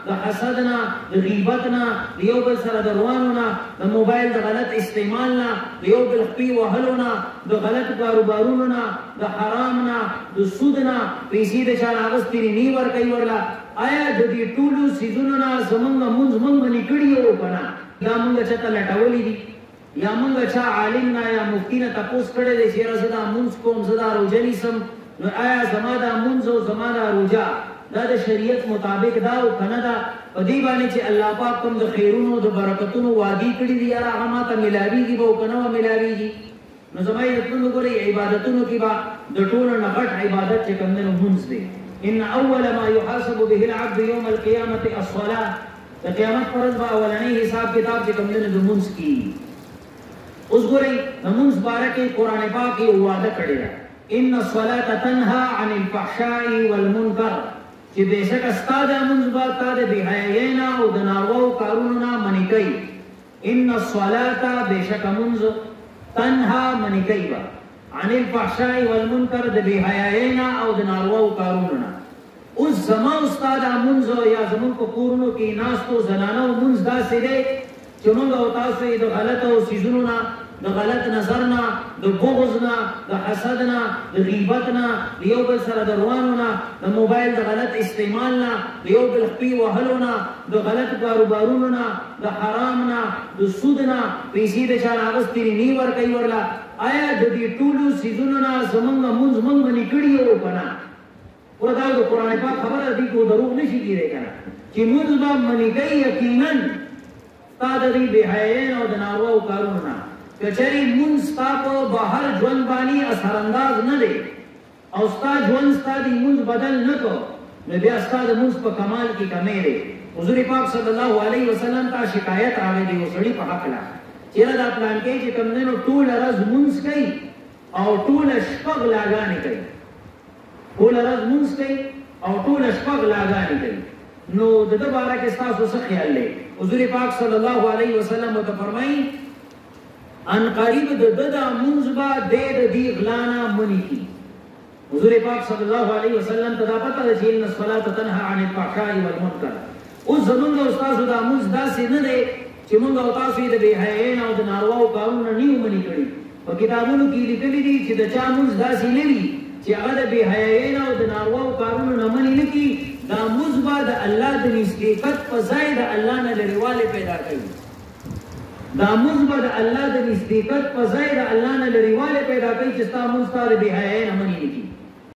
د حسد نه، د غیبت نه، د یو بل سره دروانو نه، د موبایل د غلط استعمال نه، د یو بل خپې وهلو نه، د غلط کاروبارونو نه، د حرام نه، د سود نه، پیسې د چا اغوستې نی ورکوي ورله. آیا د دې ټولو څیزونو نه زمونږ مونځ مونږ باندې کړي یو که نه؟ یا مونږ چاته لټولي دي؟ یا مونږ چا عالم نه یا مفتي نه تپوس کړی دی چې یاره زه دا مونځ کوم، زه دا روژه نیسم، نو آیا زما دا مونځ او زما دا روژه دا د شریعت مطابق دا او که نه ده؟ په دې باندې چې الله پاک کوم د خیرونو د برکتونو وعدې کړي دي یاره هغه ماته میلاویږي به او که نه به میلاویږي؟ نو زما عزتمندو ګورئ عبادتونو کې به د ټولو نه غټ عبادت چې کوم دی نو مونځ دی. ان اول ما يحاسب به العبد يوم القيامه الصلاه، د قیامت پر ورځ به اولنی حساب کتاب چې کوم دی نو د مونځ کېږي. اوس ګورئ د مونځ باره کې قرآن پاک یې وعده کړې ده، ان الصلاه تنهى عن الفحشاء والمنکر، چې بېشکه ستا دا مونځ به تا د بېحیایۍ نه او د نارواو کارونو نه منې کوي. ان الصلاه بېشکه مونځ تنهى منې کوي به عن الفحشاء والمنکر، د بېحیایۍ نه او د نارواو کارونو نه. اوس زما او ستا دا مونځ یا زمونږ په کورونو کې ناستو زنانو مونځ داسې دی چې مونږ او تاسو یې د غلطو څیزونو نه، د غلط نظر نه، د بغض نه، د حسد نه، د غیبت نه، د یو بل سره دروانو نه، د موبایل د غلط استعمال نه، د یو بل خپې وهلو نه، د غلط کاروبارونو نه، د حرام نه، د سود نه، پیسې د چا اغوستې نی ورکوي ورله. آیا د دې ټولو څیزونو نه زمونږ مونځ مونږ باندې کړي یو که نه؟ اوس دا د قرآن پاک خبره دي کو دروغ نشي کېدی که نه، چې مونځ به منې کوي یقینا ستا د دې بېحیایۍ او د نارواو کارونو نه. که چېرې مونځ ستا په بهر ژوند باندې اثرانداز نه دی او ستا ژوند ستا د مونځ بدل نه کو، نو بیا ستا د مونځ په کمال کې کمی دی. حضور پاک صلی الله علیه وسلم ته شکایت راغی دی یو سړي په هکله چې یاره دا پلانکی چې کوم دی نو ټوله ورځ مونځ کوي او ټوله شپږ لاګانې کوي، ټوله ورځ مونځ کوي او ټوله شپږ لاګانې کوي، نو د ده باره کې ستاسو څه خیال دی؟ حضور پاک صلی الله علیه وسلم ورته فرمایي ان قریب د ده دا مونځ به دی د دې غلا نه منې کي. حضور پاک صلی الله علیه وسلم ته دا پته ده چې ان الصلاه تنهى عن الفحشاء والمنکر. اوس زمونږ او ستاسو دا مونځ داسې نه دی چې مونږ او تاسو یې د بېحیایۍ نه او د نارواو کارونو نه نیو منې کړي. په کتابونو کې لیکلي دي چې د چا مونځ داسې نه وي چې هغه د بېحیایۍ نه او د نارواو کارونو نه منې نه کړي، دا مونځ به د الله د نزدېکت په ځای د الله نه لرېوالی پیدا کوي. دا مونځ به د الله د نزدېکت په ځای د الله نه لرېوالی پیدا کوي چې ستا مونځ ستا د بېحیایۍ نه منې نه کړي.